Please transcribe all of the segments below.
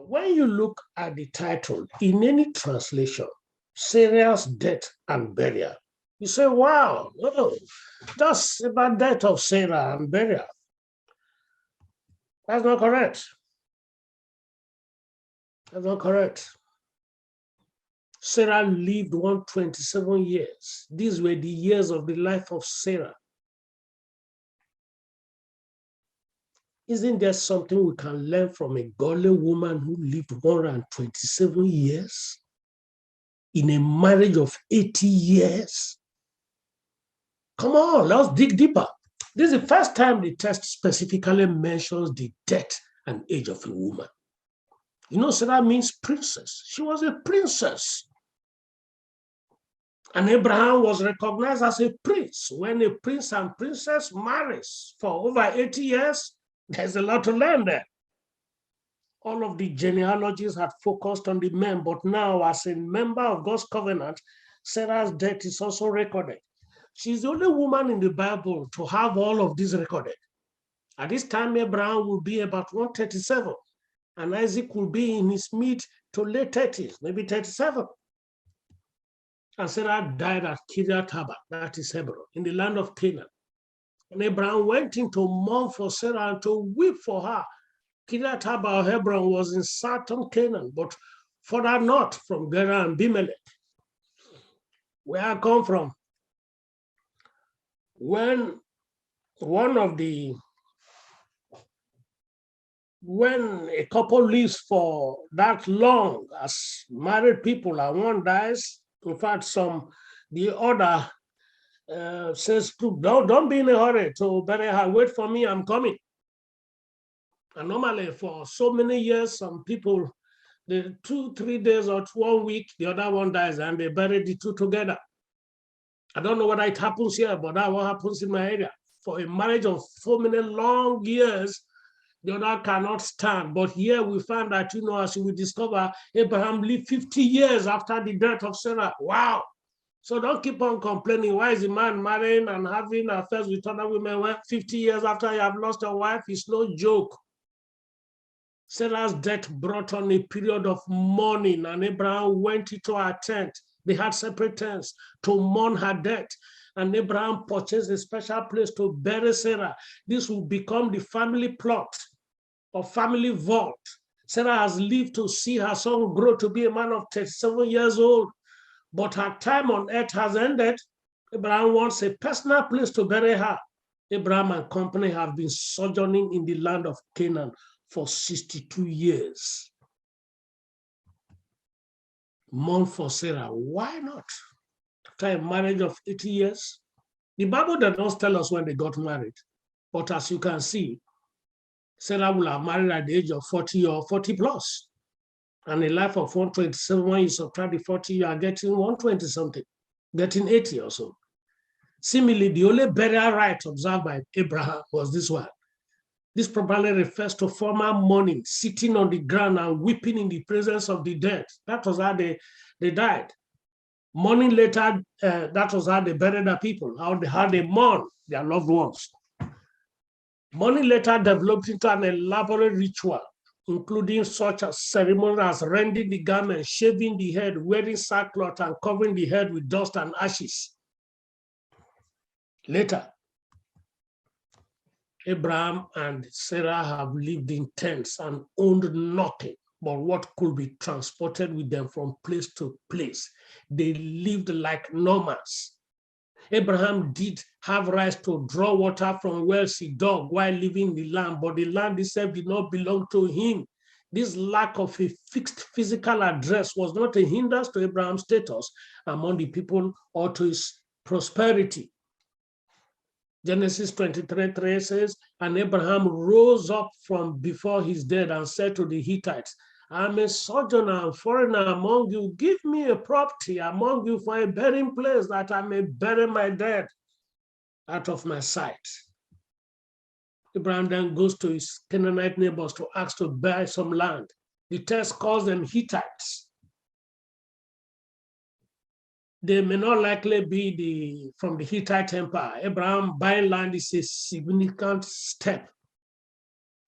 When you look at the title in any translation, Sarah's death and burial, you say, wow, oh, that's about death of Sarah and burial. That's not correct. That's not correct. Sarah lived 127 years. These were the years of the life of Sarah. Isn't there something we can learn from a godly woman who lived 127 years in a marriage of 80 years? Come on, let's dig deeper. This is the first time the text specifically mentions the death and age of a woman. You know, Sarah means princess. She was a princess. And Abraham was recognized as a prince. When a prince and princess marries for over 80 years, there's a lot to learn there. All of the genealogies had focused on the men, but now, as a member of God's covenant, Sarah's death is also recorded. She's the only woman in the Bible to have all of this recorded. At this time, Abraham will be about 137, and Isaac will be in his mid to late 30s, maybe 37. And Sarah died at Kiryat Arba, that is Hebron, in the land of Canaan. And Abraham went in to mourn for Sarah and to weep for her. Kiryat Arba or Hebron was in southern Canaan, but further north from Gerar and Abimelech, where I come from. When a couple lives for that long as married people and one dies, in fact, the other says, don't be in a hurry to bury her, wait for me, I'm coming. And normally for so many years, some people, the 2-3 days or 1 week, the other one dies and they bury the two together. I don't know whether it happens here, but that's what happens in my area. For a marriage of so many long years, the other cannot stand. But here we find that, as we discover, Abraham lived 50 years after the death of Sarah. Wow. So don't keep on complaining. Why is a man marrying and having affairs with other women 50 years after you have lost your wife? It's no joke. Sarah's death brought on a period of mourning, and Abraham went into her tent. They had separate tents to mourn her death. And Abraham purchased a special place to bury Sarah. This will become the family plot or family vault. Sarah has lived to see her son grow to be a man of 37 years old, but her time on earth has ended. Abraham wants a personal place to bury her. Abraham and company have been sojourning in the land of Canaan for 62 years. Mourn for Sarah. Why not? After a marriage of 80 years. The Bible does not tell us when they got married, but as you can see, Sarah will have married at the age of 40 or 40 plus. And a life of 127, when you subtract the 40, you are getting 120 something, getting 80 or so. Similarly, the only burial rite observed by Abraham was this one. This probably refers to formal mourning, sitting on the ground and weeping in the presence of the dead. That was how they died. Mourning later, that was how they buried their people, how they mourn their loved ones. Mourning later developed into an elaborate ritual, including such a ceremony as rending the garment, shaving the head, wearing sackcloth, and covering the head with dust and ashes. Later, Abraham and Sarah have lived in tents and owned nothing but what could be transported with them from place to place. They lived like nomads. Abraham did have rights to draw water from wells he dug while living in the land, but the land itself did not belong to him. This lack of a fixed physical address was not a hindrance to Abraham's status among the people or to his prosperity. Genesis 23:3 says, and Abraham rose up from before his death and said to the Hittites, I'm a sojourner and foreigner among you. Give me a property among you for a burying place that I may bury my dead out of my sight. Abraham then goes to his Canaanite neighbors to ask to buy some land. The text calls them Hittites. They may not likely be from the Hittite Empire. Abraham buying land is a significant step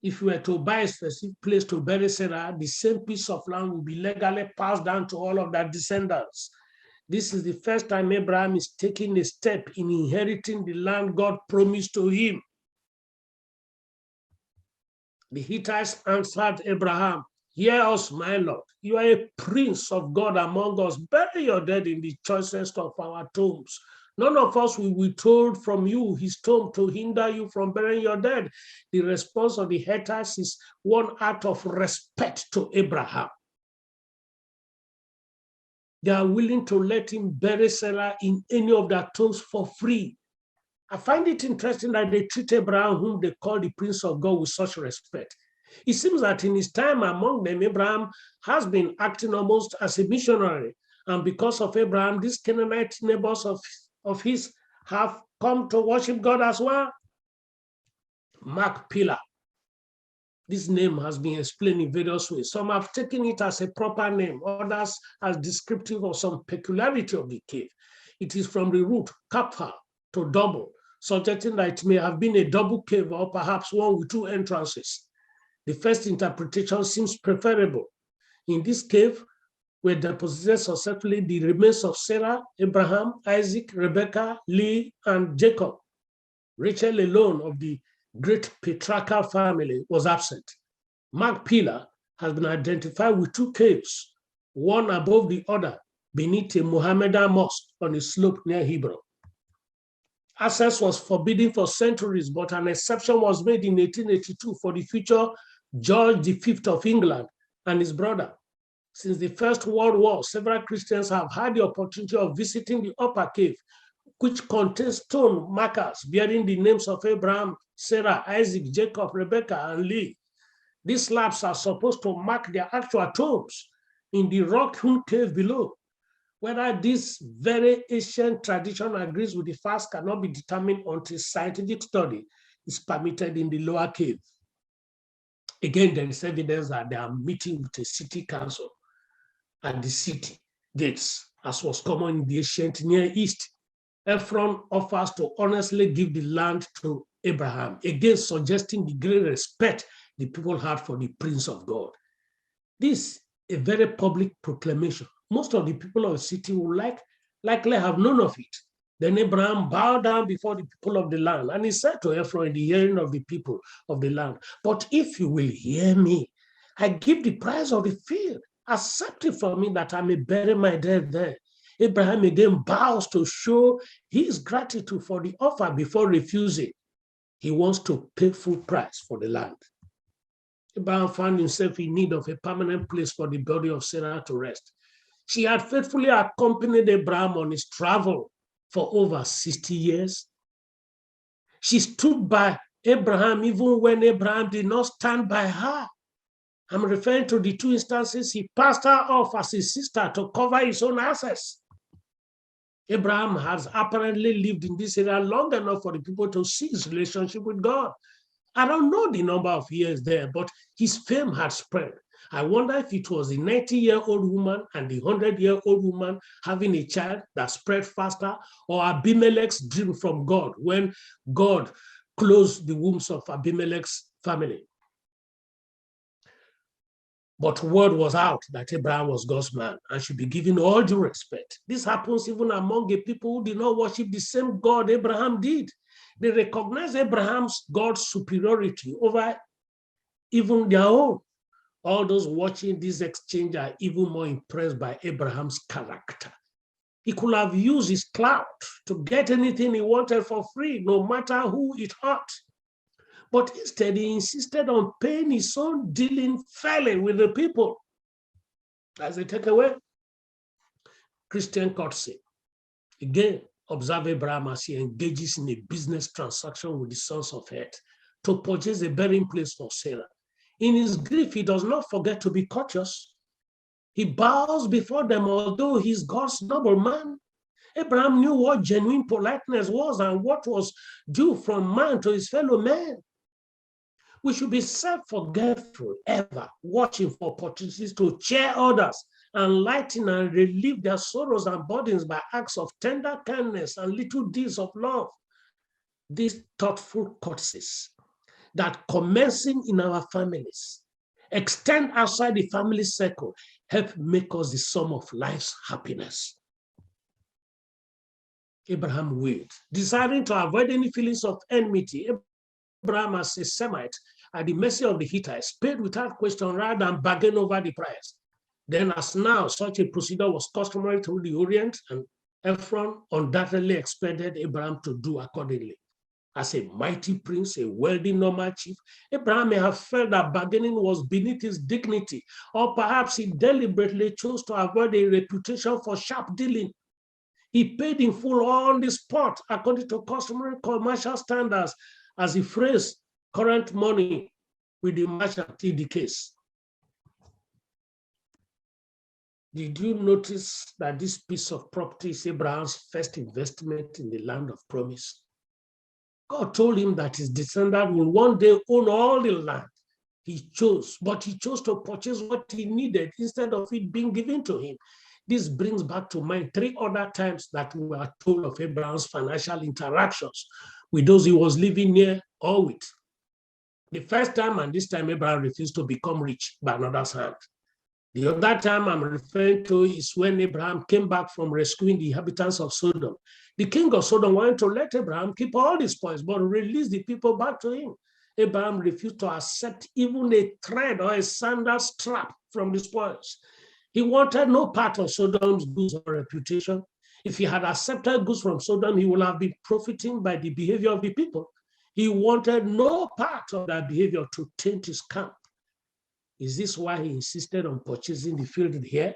If you were to buy a specific place to bury Sarah, the same piece of land will be legally passed down to all of their descendants. This is the first time Abraham is taking a step in inheriting the land God promised to him. The Hittites answered Abraham, "Hear us, my Lord. You are a prince of God among us. Bury your dead in the choicest of our tombs. None of us will withhold from you his tomb to hinder you from burying your dead." The response of the Hittites is one act of respect to Abraham. They are willing to let him bury Sarah in any of their tombs for free. I find it interesting that they treat Abraham, whom they call the Prince of God, with such respect. It seems that in his time among them, Abraham has been acting almost as a missionary. And because of Abraham, these Canaanite neighbors of his have come to worship God as well. Machpelah. This name has been explained in various ways. Some have taken it as a proper name, others as descriptive of some peculiarity of the cave. It is from the root kapha, to double, suggesting that it may have been a double cave or perhaps one with two entrances. The first interpretation seems preferable. In this cave were deposited successfully the remains of Sarah, Abraham, Isaac, Rebekah, Leah, and Jacob. Rachel alone of the great patriarchal family was absent. Machpelah has been identified with two caves, one above the other, beneath a Mohammedan mosque on a slope near Hebron. Access was forbidden for centuries, but an exception was made in 1882 for the future George V of England and his brother. Since the First World War, several Christians have had the opportunity of visiting the upper cave, which contains stone markers bearing the names of Abraham, Sarah, Isaac, Jacob, Rebekah, and Leah. These slabs are supposed to mark their actual tombs in the rock-hewn cave below. Whether this very ancient tradition agrees with the facts cannot be determined until scientific study is permitted in the lower cave. Again, there is evidence that they are meeting with a city council at the city gates, as was common in the ancient Near East. Ephron offers to honestly give the land to Abraham, again suggesting the great respect the people had for the Prince of God. This is a very public proclamation. Most of the people of the city will likely have known of it. Then Abraham bowed down before the people of the land, and he said to Ephron in the hearing of the people of the land, "But if you will hear me, I give the price of the field. Accept it from me that I may bury my dead there." Abraham again bows to show his gratitude for the offer before refusing. He wants to pay full price for the land. Abraham found himself in need of a permanent place for the body of Sarah to rest. She had faithfully accompanied Abraham on his travel for over 60 years. She stood by Abraham even when Abraham did not stand by her. I'm referring to the two instances he passed her off as his sister to cover his own assets. Abraham has apparently lived in this area long enough for the people to see his relationship with God. I don't know the number of years there, but his fame had spread. I wonder if it was the 90-year-old woman and the 100-year-old woman having a child that spread faster, or Abimelech's dream from God when God closed the wombs of Abimelech's family. But word was out that Abraham was God's man and should be given all due respect. This happens even among a people who did not worship the same God Abraham did. They recognize Abraham's God's superiority over even their own. All those watching this exchange are even more impressed by Abraham's character. He could have used his clout to get anything he wanted for free, no matter who it hurt. But instead, he insisted on paying his own dealing fairly with the people. As a takeaway, Christian courtesy. Again, observe Abraham as he engages in a business transaction with the sons of Heth to purchase a burying place for Sarah. In his grief, he does not forget to be courteous. He bows before them, although he's God's noble man. Abraham knew what genuine politeness was and what was due from man to his fellow man. We should be self-forgetful, ever watching for opportunities to cheer others and lighten and relieve their sorrows and burdens by acts of tender kindness and little deeds of love. These thoughtful courtesies that commencing in our families, extend outside the family circle, help make us the sum of life's happiness. Abraham willed, desiring to avoid any feelings of enmity. Abraham, as a Semite, at the mercy of the Hittites, paid without question rather than bargain over the price. Then, as now, such a procedure was customary through the Orient, and Ephron undoubtedly expected Abraham to do accordingly. As a mighty prince, a wealthy normal chief, Abraham may have felt that bargaining was beneath his dignity, or perhaps he deliberately chose to avoid a reputation for sharp dealing. He paid in full on the spot, according to customary commercial standards, as he phrased current money with the merchant in the case. Did you notice that this piece of property is Abraham's first investment in the land of promise? God told him that his descendant will one day own all the land. He chose to purchase what he needed instead of it being given to him. This brings back to mind 3 other times that we are told of Abraham's financial interactions with those he was living near or with. The first time, and this time, Abraham refused to become rich by another's hand. The other time I'm referring to is when Abraham came back from rescuing the inhabitants of Sodom. The king of Sodom wanted to let Abraham keep all the spoils, but release the people back to him. Abraham refused to accept even a thread or a sandal strap from the spoils. He wanted no part of Sodom's goods or reputation. If he had accepted goods from Sodom, he would have been profiting by the behavior of the people. He wanted no part of that behavior to taint his camp. Is this why he insisted on purchasing the field here?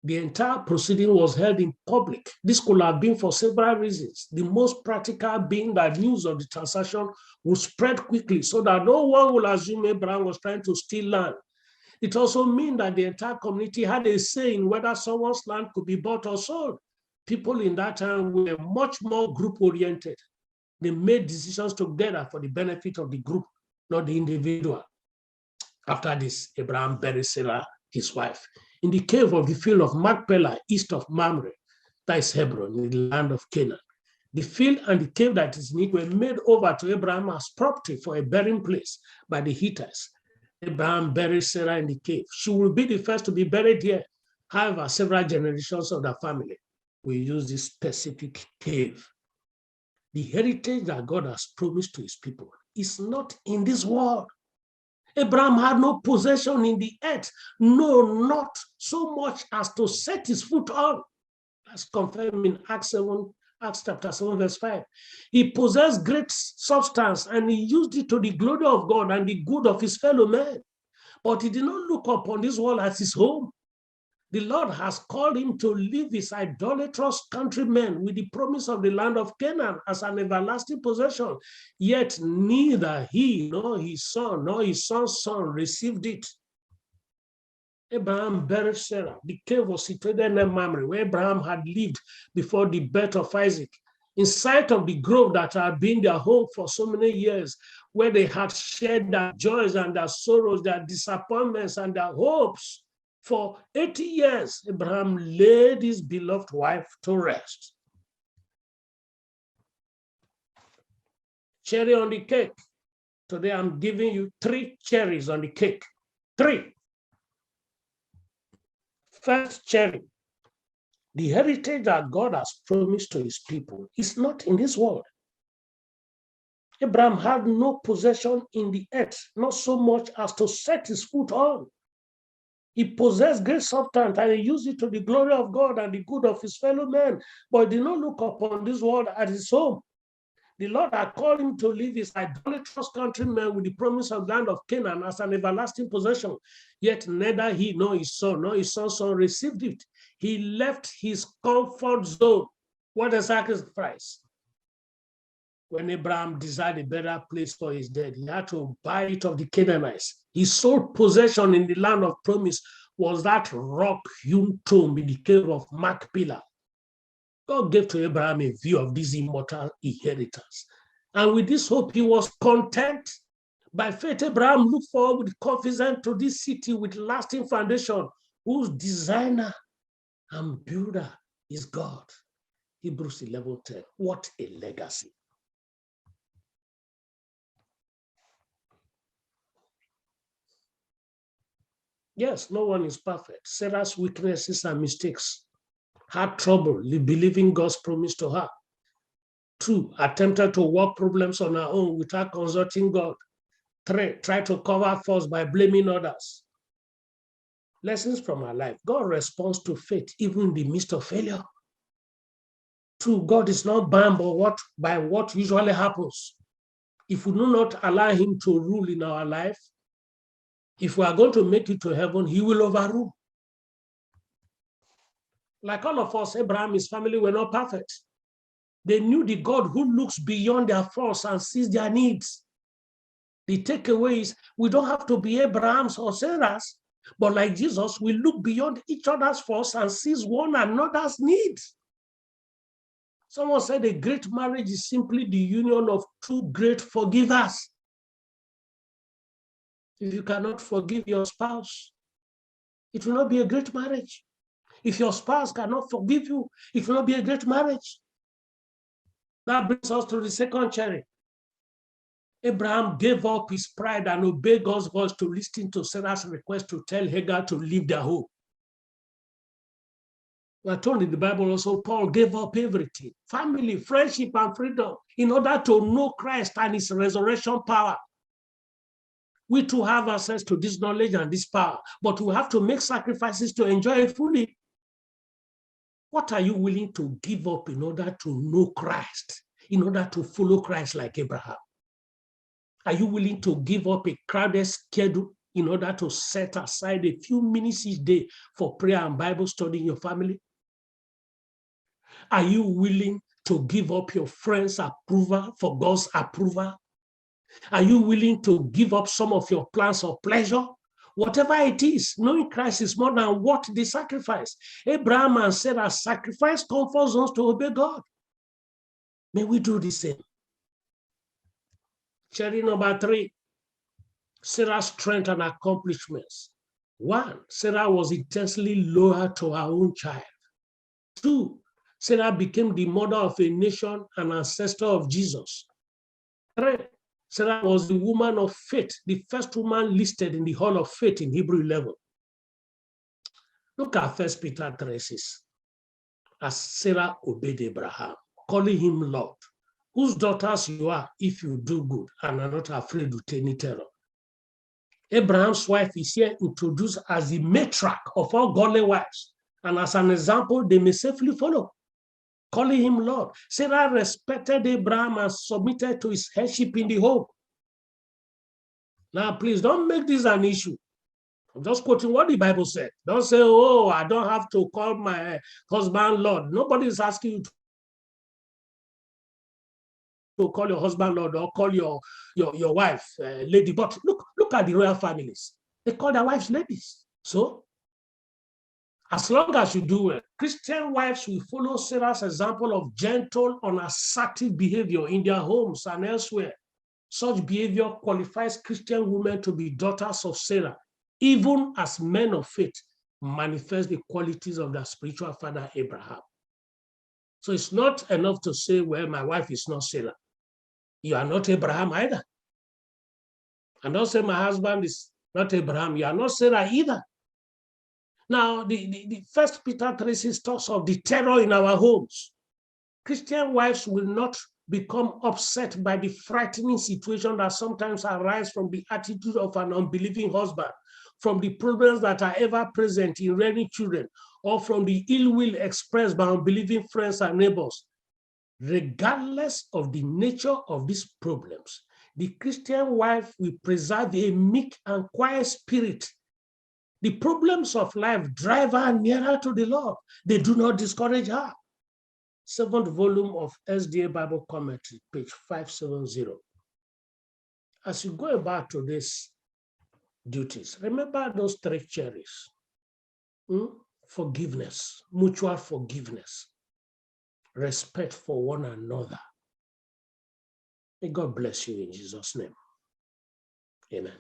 The entire proceeding was held in public. This could have been for several reasons. The most practical being that news of the transaction would spread quickly so that no one will assume Abraham was trying to steal land. It also means that the entire community had a say in whether someone's land could be bought or sold. People in that time were much more group-oriented. They made decisions together for the benefit of the group, not the individual. After this, Abraham buried Sarah, his wife, in the cave of the field of Machpelah, east of Mamre, that is Hebron, in the land of Canaan. The field and the cave that is in it were made over to Abraham as property for a burying place by the Hittites. Abraham buried Sarah in the cave. She will be the first to be buried here. However, several generations of the family will use this specific cave. The heritage that God has promised to his people is not in this world. Abraham had no possession in the earth, no, not so much as to set his foot on. That's confirmed in Acts chapter 7, verse 5. He possessed great substance and he used it to the glory of God and the good of his fellow men. But he did not look upon this world as his home. The Lord has called him to leave his idolatrous countrymen with the promise of the land of Canaan as an everlasting possession. Yet neither he nor his son nor his son's son received it. Abraham buried Sarah. The cave was situated near Mamre, where Abraham had lived before the birth of Isaac, in sight of the grove that had been their home for so many years, where they had shared their joys and their sorrows, their disappointments and their hopes. For 80 years, Abraham laid his beloved wife to rest. Cherry on the cake. Today I'm giving you 3 cherries on the cake. 3. First cherry. The heritage that God has promised to his people is not in this world. Abraham had no possession in the earth, not so much as to set his foot on. He possessed great substance and he used it to the glory of God and the good of his fellow men, but he did not look upon this world as his home. The Lord had called him to leave his idolatrous countrymen with the promise of land of Canaan as an everlasting possession. Yet neither he nor his son nor his son's son received it. He left his comfort zone. What a sacrifice. When Abraham desired a better place for his dead, he had to buy it of the Canaanites. His sole possession in the land of promise was that rock-hewn tomb in the cave of Machpelah. God gave to Abraham a view of this immortal inheritance. And with this hope, he was content. By faith, Abraham looked forward with confidence to this city with lasting foundation, whose designer and builder is God. Hebrews 11:10. What a legacy. Yes, no one is perfect. Sarah's weaknesses and mistakes had trouble believing God's promise to her. 2, attempted to work problems on her own without consulting God. 3, tried to cover faults by blaming others. Lessons from her life. God responds to faith even in the midst of failure. 2, God is not bound by what usually happens. If we do not allow him to rule in our life, if we are going to make it to heaven, he will overrule. Like all of us, Abraham and his family were not perfect. They knew the God who looks beyond their faults and sees their needs. The takeaway is we don't have to be Abraham's or Sarah's, but like Jesus, we look beyond each other's faults and sees one another's needs. Someone said a great marriage is simply the union of 2 great forgivers. If you cannot forgive your spouse, it will not be a great marriage. If your spouse cannot forgive you, it will not be a great marriage. That brings us to the second cherry. Abraham gave up his pride and obeyed God's voice to listen to Sarah's request to tell Hagar to leave their home. We're told in the Bible also, Paul gave up everything, family, friendship, and freedom, in order to know Christ and his resurrection power. We too have access to this knowledge and this power, but we have to make sacrifices to enjoy it fully. What are you willing to give up in order to know Christ, in order to follow Christ like Abraham? Are you willing to give up a crowded schedule in order to set aside a few minutes each day for prayer and Bible study in your family? Are you willing to give up your friends' approval for God's approval? Are you willing to give up some of your plans of pleasure? Whatever it is, knowing Christ is more than what they sacrifice. Abraham and Sarah sacrificed comfort zones to obey God. May we do the same. Cherry number 3, Sarah's strength and accomplishments. 1, Sarah was intensely loyal to her own child. 2, Sarah became the mother of a nation and ancestor of Jesus. 3, Sarah was the woman of faith, the first woman listed in the Hall of Faith in Hebrew 11. Look at 1 Peter 3:6. As Sarah obeyed Abraham, calling him Lord, whose daughters you are if you do good and are not afraid with any terror. Abraham's wife is here introduced as the matriarch of all godly wives, and as an example, they may safely follow, calling him Lord. Sarah respected Abraham and submitted to his headship in the home. Now, please don't make this an issue. I'm just quoting what the Bible said. Don't say, oh, I don't have to call my husband Lord. Nobody is asking you to call your husband Lord or call your wife lady. But look at the royal families. They call their wives ladies. So, as long as you do it, Christian wives will follow Sarah's example of gentle, unassertive behavior in their homes and elsewhere. Such behavior qualifies Christian women to be daughters of Sarah, even as men of faith manifest the qualities of their spiritual father Abraham. So it's not enough to say, well, my wife is not Sarah. You are not Abraham either. And don't say my husband is not Abraham. You are not Sarah either. Now, the 1 Peter 3:6 talks of the terror in our homes. Christian wives will not become upset by the frightening situation that sometimes arise from the attitude of an unbelieving husband, from the problems that are ever present in rearing children, or from the ill will expressed by unbelieving friends and neighbors. Regardless of the nature of these problems, the Christian wife will preserve a meek and quiet spirit. The problems of life drive her nearer to the Lord. They do not discourage her. 7th volume of SDA Bible Commentary, page 570. As you go about today's duties, remember those 3 cherries. Forgiveness, mutual forgiveness, respect for one another. May God bless you in Jesus' name. Amen.